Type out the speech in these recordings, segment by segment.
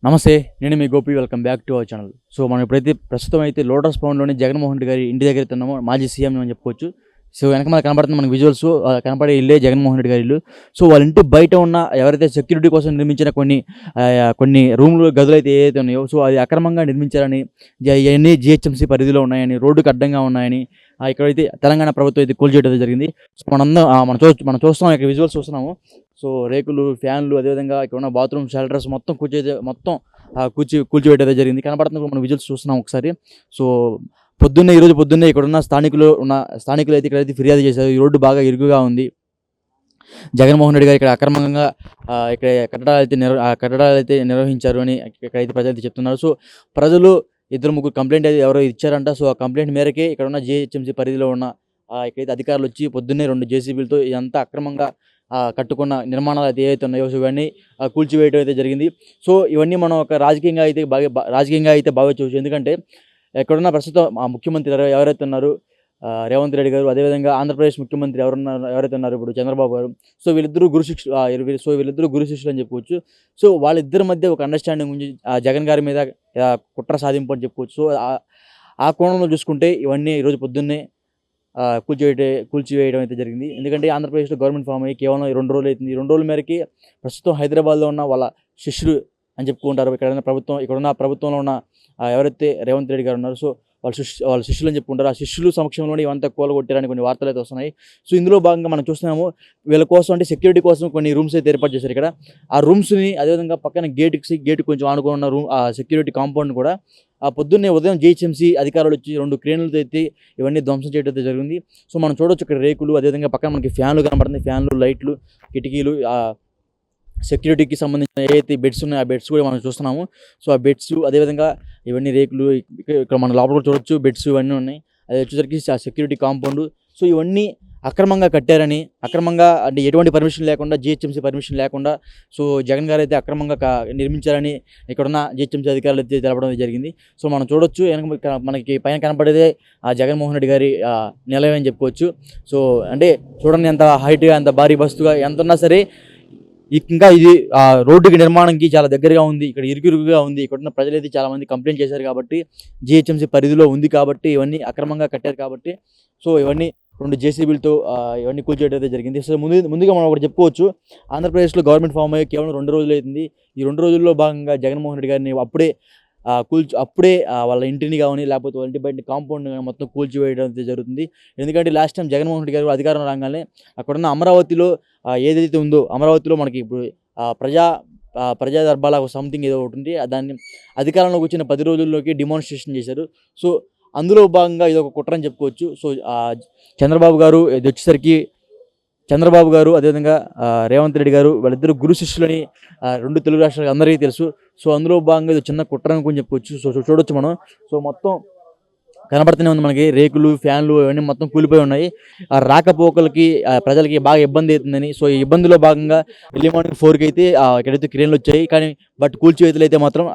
నమస్తే. నేను మీ Gopi. Welcome back to our channel. So, మనం ఇప్పుడైతే ప్రస్తుతం అయితే లోటస్ పౌండ్‌లోని జగన్‌మోహన్ రెడ్డి గారి ఇంటి దగ్గర ఉన్నాము. మాజీ సీఎం అని చెప్పుకోవచ్చు. సో, వెనక మనకు కనపడుతుంది మనకు విజువల్స్. కనపడే ఇల్లే జగన్‌మోహన్ రెడ్డి గారి ఇల్లు. సో, వాళ్ళ ఇంటి బయట ఉన్న ఎవరైతే సెక్యూరిటీ కోసం నిర్మించిన కొన్ని రూమ్‌లు, గదులైతే ఏవైతే ఉన్నాయో, సో, అది అక్రమంగా నిర్మించారని, ఇయన్నీ జీహెచ్ఎంసీ పరిధిలో ఉన్నాయని, రోడ్డుకి అడ్డంగా ఉన్నాయని, ఇక్కడైతే తెలంగాణ ప్రభుత్వం అయితే కూల్చేయడం జరిగింది. సో, మనం చూస్తున్నాం, ఇక్కడ విజువల్స్ చూస్తున్నాము. సో, రేకులు, ఫ్యాన్లు, అదేవిధంగా ఇక్కడ ఉన్న బాత్రూమ్ షెల్టర్స్ మొత్తం కూల్చివేయడం జరిగింది. కనపడుతున్న మనం విజువల్స్ చూస్తున్నాం ఒకసారి. సో, ఈరోజు పొద్దున్నే ఇక్కడున్న స్థానికులు అయితే ఇక్కడైతే ఫిర్యాదు చేశారు. ఈ రోడ్డు బాగా ఇరుకుగా ఉంది, జగన్మోహన్ రెడ్డి గారు ఇక్కడ అక్రమంగా ఇక్కడ కట్టడాలైతే నిర్వహించారు అని ఇక్కడైతే ప్రజలు చెప్తున్నారు. సో, ప్రజలు ఇద్దరు ముగ్గురు కంప్లైంట్ అయితే ఎవరో ఇచ్చారంట. సో, ఆ కంప్లైంట్ మేరకే ఇక్కడ ఉన్న జీహెచ్ఎంసీ పరిధిలో ఉన్న ఇక్కడైతే అధికారులు వచ్చి పొద్దున్నే 2 జేసీబీలతో ఇదంతా అక్రమంగా కట్టుకున్న నిర్మాణాలు అయితే ఏవైతే ఉన్నాయో, సో, ఇవన్నీ కూల్చివేయడం అయితే జరిగింది. సో, ఇవన్నీ మనం ఒక రాజకీయంగా అయితే భావించవచ్చు. ఎందుకంటే ఇక్కడున్న ప్రస్తుతం ముఖ్యమంత్రి ఎవరైతే ఉన్నారో రేవంత్ రెడ్డి గారు, అదేవిధంగా ఆంధ్రప్రదేశ్ ముఖ్యమంత్రి ఎవరైతే ఉన్నారు ఇప్పుడు చంద్రబాబు గారు. సో, వీళ్ళిద్దరూ గురు శిష్యులు అని చెప్పుకోవచ్చు. సో, వాళ్ళిద్దరి మధ్య ఒక అండర్స్టాండింగ్ ఉంది, జగన్ గారి మీద కుట్ర సాధింపు అని చెప్పుకోవచ్చు. సో, ఆ కోణంలో చూసుకుంటే ఇవన్నీ ఈరోజు పొద్దున్నే కూల్చివేయడం అయితే జరిగింది. ఎందుకంటే ఆంధ్రప్రదేశ్లో గవర్నమెంట్ ఫామ్ అయ్యి కేవలం 2 రోజులు అవుతుంది. ఈ 2 రోజుల మేరకి ప్రస్తుతం హైదరాబాద్లో ఉన్న వాళ్ళ శిష్యులు అని చెప్పుకుంటారు. ఇక్కడున్న ప్రభుత్వంలో ఉన్న ఎవరైతే రేవంత్ రెడ్డి గారు ఉన్నారో, సో, వాళ్ళ శిష్యులు అని చెప్పుకుంటారు. ఆ శిష్యులు సమక్షంలోనే ఇవంతా కూలగొట్టారని కొన్ని వార్తలు అయితే వస్తున్నాయి. సో, ఇందులో భాగంగా మనం చూస్తున్నాము, వీళ్ళ కోసం అంటే సెక్యూరిటీ కోసం కొన్ని రూమ్స్ అయితే ఏర్పాటు చేశారు ఇక్కడ. ఆ రూమ్స్ని, అదేవిధంగా పక్కన గేట్ కొంచెం ఆనుకున్న రూమ్, ఆ సెక్యూరిటీ కాంపౌండ్ కూడా పొద్దున్నే ఉదయం జీహెచ్ఎంసీ అధికారులు వచ్చి 2 క్రేన్లతో ఎత్తి ఇవన్నీ ధ్వంసం చేయడం అయితే జరిగింది. సో, మనం చూడొచ్చు ఇక్కడ రేకులు, అదేవిధంగా పక్కన మనకి ఫ్యాన్లు కనబడుతుంది. ఫ్యాన్లు, లైట్లు, కిటికీలు, సెక్యూరిటీకి సంబంధించిన ఏవైతే బెడ్స్ ఉన్నాయో ఆ బెడ్స్ కూడా మనం చూస్తున్నాము. సో, ఆ బెడ్స్, అదేవిధంగా ఇవన్నీ రేకులు, ఇక్కడ మన లోపల కూడా చూడొచ్చు బెడ్స్ ఇవన్నీ ఉన్నాయి. అది వచ్చేసరికి సెక్యూరిటీ కాంపౌండ్. సో, ఇవన్నీ అక్రమంగా కట్టారని, అంటే ఎటువంటి పర్మిషన్ లేకుండా, జీహెచ్ఎంసీ పర్మిషన్ లేకుండా, సో, జగన్ గారు అయితే అక్రమంగా నిర్మించారని ఇక్కడున్న జీహెచ్ఎంసీ అధికారులు అయితే తెలపడం జరిగింది. సో, మనం చూడొచ్చు మనకి పైన కనపడేదే జగన్మోహన్ రెడ్డి గారి నిలయం అని చెప్పుకోవచ్చు. సో, అంటే చూడండి ఎంత హైట్గా, ఎంత భారీ బస్తుగా ఎంత ఉన్నా సరే ఇంకా ఇది రోడ్డుకి నిర్మాణంకి చాలా దగ్గరగా ఉంది. ఇక్కడ ఇరుకుగా ఉంది. ఇక్కడున్న ప్రజలైతే చాలామంది కంప్లైంట్ చేశారు కాబట్టి, జీహెచ్ఎంసీ పరిధిలో ఉంది కాబట్టి, ఇవన్నీ అక్రమంగా కట్టారు కాబట్టి, సో, ఇవన్నీ 2 జేసీబీలతో ఇవన్నీ కూల్చేయడం అయితే జరిగింది. సో, ముందుగా మనం ఒకటి చెప్పుకోవచ్చు, ఆంధ్రప్రదేశ్లో గవర్నమెంట్ ఫామ్ అయ్యి కేవలం 2 రోజులు అవుతుంది. ఈ 2 రోజుల్లో భాగంగా జగన్మోహన్ రెడ్డి గారిని అప్పుడే వాళ్ళ ఇంటిని కానీ, లేకపోతే వాళ్ళ ఇంటి బయట కాంపౌండ్ మొత్తం కూల్చివేయడం అయితే జరుగుతుంది. ఎందుకంటే లాస్ట్ టైం జగన్మోహన్ రెడ్డి గారు అధికారం రాగానే అక్కడున్న అమరావతిలో ఏదైతే ఉందో, అమరావతిలో మనకి ఇప్పుడు ప్రజా దర్బార్ సంథింగ్ ఏదో ఒకటి ఉంది. దాన్ని అధికారంలోకి వచ్చిన 10 రోజుల్లోకి డిమాన్స్ట్రేషన్ చేశారు. సో, అందులో భాగంగా ఇది ఒక కుట్ర అని చెప్పుకోవచ్చు. సో, చంద్రబాబు గారు అదేవిధంగా రేవంత్ రెడ్డి గారు వాళ్ళిద్దరు గురు శిష్యులని 2 తెలుగు రాష్ట్రాలకు అందరికీ తెలుసు. సో, అందులో భాగంగా ఇది చిన్న కుట్ర అని కొంచెం చెప్పుకోవచ్చు. సో, చూడొచ్చు మనం. సో, మొత్తం కనబడుతూనే ఉంది మనకి రేకులు, ఫ్యాన్లు ఇవన్నీ మొత్తం కూలిపోయి ఉన్నాయి. రాకపోకలకి ప్రజలకి బాగా ఇబ్బంది అవుతుందని. సో, ఈ ఇబ్బందిలో భాగంగా ఎర్లీ మార్నింగ్ 4కి అయితే ఇక్కడైతే క్రేన్లు వచ్చాయి. కానీ కూల్చివేతలు అయితే మాత్రం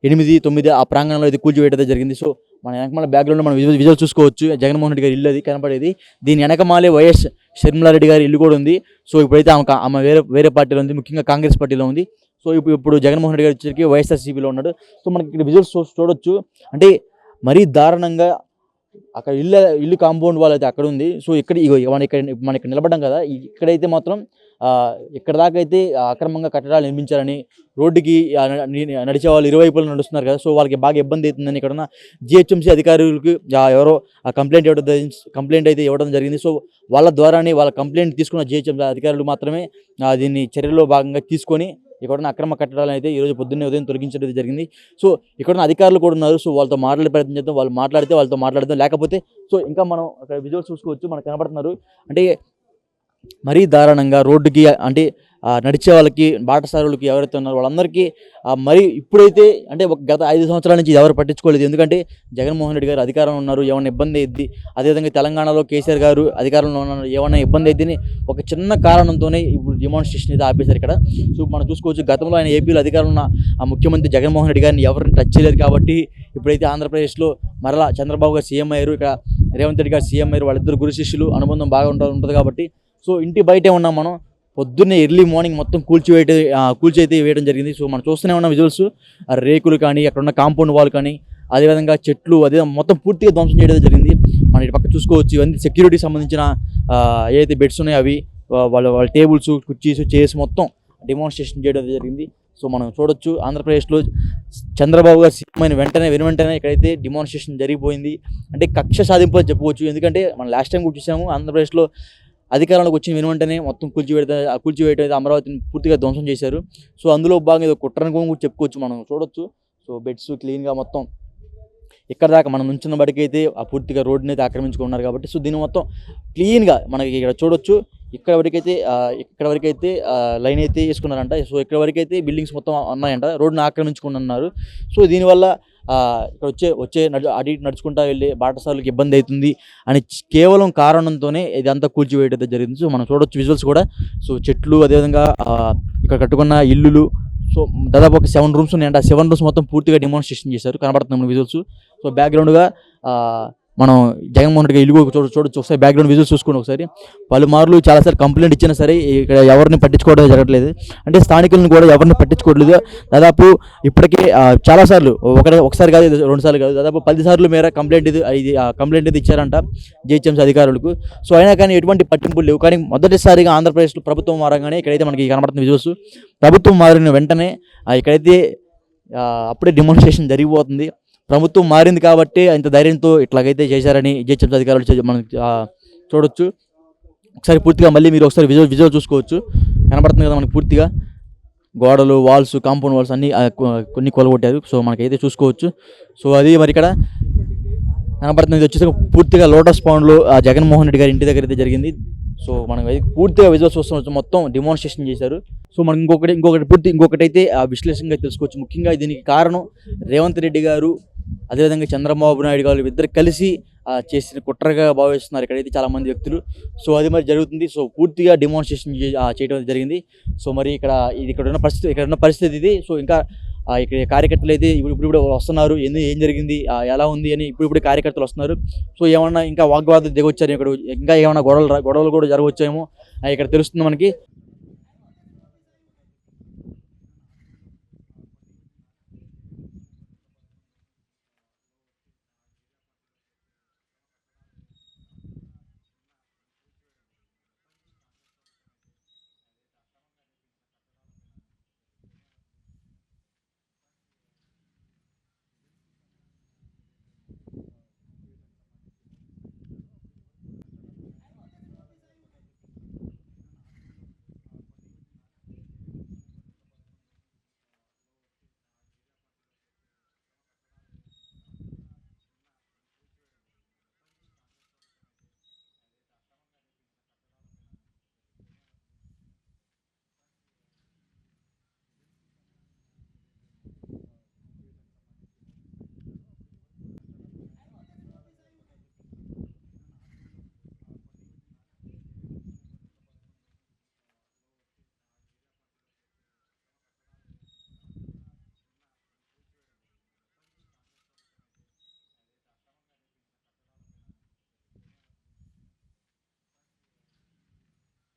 8, 9 ఆ ప్రాంగణంలో అయితే కూల్చివేయడం జరిగింది. సో, మన వెనకమాల బ్యాక్గ్రౌండ్లో మనం విజువల్ చూసుకోవచ్చు. జగన్మోహన్ రెడ్డి గారి ఇల్లు అది కనపడేది. దీని వెనకమాలే వైఎస్ షర్మిలారెడ్డి గారి ఇల్లు కూడా ఉంది. సో, ఇప్పుడైతే ఆమె వేరే పార్టీలో ఉంది, ముఖ్యంగా కాంగ్రెస్ పార్టీలో ఉంది. సో, ఇప్పుడు జగన్మోహన్ రెడ్డి గారు వచ్చేసరికి వైఎస్ఆర్సీపీలో ఉన్నాడు. సో, మనకి ఇక్కడ విజువల్స్ చూడొచ్చు. అంటే మరీ దారుణంగా అక్కడ ఇల్లు కాంపౌండ్ వాల్ అయితే అక్కడ ఉంది. సో, మన ఇక్కడ నిలబడ్డాం కదా, ఇక్కడైతే మాత్రం ఇక్కడ దాకా అయితే అక్రమంగా కట్టడాలు నిర్మించారని, రోడ్డుకి నడిచే వాళ్ళు ఇరువైపులు నడుస్తున్నారు కదా, సో, వాళ్ళకి బాగా ఇబ్బంది అవుతుందని ఇక్కడున్న జీహెచ్ఎంసీ అధికారులకు ఎవరో కంప్లైంట్ అయితే ఇవ్వడం జరిగింది. సో, వాళ్ళ ద్వారానే వాళ్ళ కంప్లైంట్ తీసుకున్న జీహెచ్ఎంసీ అధికారులు మాత్రమే దీన్ని చర్యలో భాగంగా తీసుకొని ఇక్కడున్న అక్రమ కట్టడాలను అయితే ఈరోజు పొద్దున్నే ఉదయం తొలగించడం జరిగింది. సో, ఇక్కడున్న అధికారులు కూడా ఉన్నారు. సో, వాళ్ళతో మాట్లాడే ప్రయత్నం చేద్దాం. వాళ్ళు మాట్లాడితే వాళ్ళతో మాట్లాడదాం, లేకపోతే సో ఇంకా మనం అక్కడ విజువల్స్ చూసుకోవచ్చు. మనకు కనబడుతున్నారు. అంటే మరీ దారుణంగా రోడ్డుకి, అంటే నడిచే వాళ్ళకి, బాటసారులకి ఎవరైతే ఉన్నారో వాళ్ళందరికీ మరి ఇప్పుడైతే అంటే గత 5 సంవత్సరాల నుంచి ఎవరు పట్టించుకోలేదు. ఎందుకంటే జగన్మోహన్ రెడ్డి గారు అధికారంలో ఉన్నారు, ఏమైనా ఇబ్బంది అయ్యిద్ది, అదేవిధంగా తెలంగాణలో కేసీఆర్ గారు అధికారంలో ఉన్నారు, ఏమైనా ఇబ్బంది అయ్యిద్దని ఒక చిన్న కారణంతోనే ఇప్పుడు డిమాన్స్ట్రేషన్ అయితే ఆపేశారు ఇక్కడ. సో, మనం చూసుకోవచ్చు, గతంలో ఆయన ఏపీలో అధికారంలో ఉన్న ముఖ్యమంత్రి జగన్మోహన్ రెడ్డి గారిని ఎవరిని టచ్ చేయలేదు కాబట్టి ఇప్పుడైతే ఆంధ్రప్రదేశ్లో మరలా చంద్రబాబు గారు సీఎం అయ్యారు, ఇక్కడ రేవంత్ రెడ్డి గారు సీఎం అయ్యారు. వాళ్ళిద్దరు గురు శిష్యులు, అనుబంధం బాగా ఉంటుంది కాబట్టి సో, ఇంటి బయటే ఉన్నాం మనం. పొద్దున్నే ఎర్లీ మార్నింగ్ మొత్తం కూల్చైతే వేయడం జరిగింది. సో మనం చూస్తూనే ఉన్న విజువల్స్, ఆ రేకులు కానీ, అక్కడ ఉన్న కాంపౌండ్ వాల్ కానీ, అదేవిధంగా చెట్లు, అదే మొత్తం పూర్తిగా ధ్వంసం చేయడం జరిగింది. మనం ఇటు పక్క చూసుకోవచ్చు, ఇవన్నీ సెక్యూరిటీకి సంబంధించిన ఏదైతే బెడ్స్ ఉన్నాయో అవి, వాళ్ళ టేబుల్స్, కుర్చీస్, చైర్స్ మొత్తం డెమాన్స్ట్రేషన్ చేయడం జరిగింది. సో మనం చూడొచ్చు ఆంధ్రప్రదేశ్లో చంద్రబాబు గారు సీఎం అయిన వెంటనే ఇక్కడైతే డెమాన్స్ట్రేషన్ జరిగిపోయింది. అంటే కక్ష సాధింపు అని చెప్పుకోవచ్చు. ఎందుకంటే మనం లాస్ట్ టైం కూడా చూసాము, ఆంధ్రప్రదేశ్లో అధికారంలోకి వచ్చిన వెంటనే మొత్తం కూల్చివేయడం అయితే అమరావతిని పూర్తిగా ధ్వంసం చేశారు. సో అందులో భాగంగా ఏదో కుట్రను కూడా చెప్పుకోవచ్చు. మనం చూడొచ్చు. సో బెడ్స్ క్లీన్గా మొత్తం ఇక్కడ దాకా మనం నుంచిన బడికైతే ఆ పూర్తిగా రోడ్డుని అయితే ఆక్రమించుకున్నారు కాబట్టి, సో దీన్ని మొత్తం క్లీన్గా మనకి ఇక్కడ చూడొచ్చు. ఇక్కడ వరకైతే లైన్ అయితే వేసుకున్నారంట. సో ఇక్కడ వరకైతే బిల్డింగ్స్ మొత్తం ఉన్నాయంట, రోడ్డుని ఆక్రమించుకున్నారు. సో దీనివల్ల ఇక్కడ వచ్చే అటు ఇటు నడుచుకుంటా వెళ్ళే బాటసారులకు ఇబ్బంది అవుతుంది అని కేవలం కారణంతోనే ఇదంతా కూల్చివేయడం జరిగింది. సో మనం చూడొచ్చు విజువల్స్ కూడా. సో చెట్లు, అదేవిధంగా ఇక్కడ కట్టుకున్న ఇల్లులు, సో దాదాపు ఒక 7 రూమ్స్ ఉన్నాయంట. ఆ 7 రూమ్స్ మొత్తం పూర్తిగా డెమాన్స్ట్రేషన్ చేశారు, కనబడుతున్నాం విజువల్స్. సో బ్యాక్గ్రౌండ్గా మనం జగన్మోహన్ రెడ్డి ఇల్లు చూడొచ్చు. ఒకసారి బ్యాక్గ్రౌండ్ విజువల్స్ చూసుకోండి ఒకసారి. పలుమార్లు చాలాసార్లు కంప్లైంట్ ఇచ్చినా సరే ఇక్కడ ఎవరిని పట్టించుకోవడం జరగట్లేదు. అంటే స్థానికులను కూడా ఎవరిని పట్టించుకోవట్లేదు. దాదాపు ఇప్పటికే చాలాసార్లు, ఒకసారి కాదు, 2 సార్లు కాదు, దాదాపు 10 సార్లు మేర కంప్లైంట్ ఇది ఇచ్చారంట జిహెచ్ఎంసీ అధికారులకు. సో అయినా కానీ ఎటువంటి పట్టింపులు లేవు. కానీ మొదటిసారిగా ఆంధ్రప్రదేశ్లో ప్రభుత్వం మారగానే ఇక్కడైతే మనకి కనబడుతున్న విజువల్స్, ప్రభుత్వం మారిన వెంటనే ఇక్కడైతే అప్పుడే డెమాన్స్ట్రేషన్ జరిగిపోతుంది. ప్రభుత్వం మారింది కాబట్టి ఇంత ధైర్యంతో ఇట్లాగైతే చేశారని జిహెచ్ఎంసీ అధికారులు మనం చూడొచ్చు. ఒకసారి పూర్తిగా మళ్ళీ మీరు ఒకసారి విజువల్ చూసుకోవచ్చు. కనబడుతుంది కదా మనకి పూర్తిగా గోడలు, వాల్స్, కాంపౌండ్ వాల్స్ అన్నీ కొన్ని కొలగొట్టారు. సో మనకైతే చూసుకోవచ్చు. సో అది మరి ఇక్కడ కనబడుతుంది. ఇది వచ్చేసి పూర్తిగా లోటస్ పౌండ్లో జగన్మోహన్ రెడ్డి గారి ఇంటి దగ్గర అయితే జరిగింది. సో మనం పూర్తిగా విజువల్స్ చూస్తున్నాం, మొత్తం డెమాన్స్ట్రేషన్ చేశారు. సో మనం ఇంకొకటి అయితే విశ్లేషణగా తెలుసుకోవచ్చు. ముఖ్యంగా దీనికి కారణం రేవంత్ రెడ్డి గారు, అదేవిధంగా చంద్రబాబు నాయుడు గారు ఇద్దరు కలిసి చేసిన కుట్రగా భావిస్తున్నారు ఇక్కడైతే చాలామంది వ్యక్తులు. సో అది మరి జరుగుతుంది. సో పూర్తిగా డెమాన్స్ట్రేషన్ చేయడం జరిగింది. సో మరి ఇక్కడ ఉన్న పరిస్థితి ఇది. సో ఇంకా ఇక్కడ కార్యకర్తలు అయితే ఇప్పుడు వస్తున్నారు. ఏం జరిగింది, ఎలా ఉంది అని ఇప్పుడు కార్యకర్తలు వస్తున్నారు. సో ఏమన్నా ఇంకా వాగ్వాదం దిగొచ్చారు, ఇక్కడ ఇంకా ఏమన్నా గొడవలు కూడా జరగవచ్చేమో ఇక్కడ తెలుస్తుంది మనకి.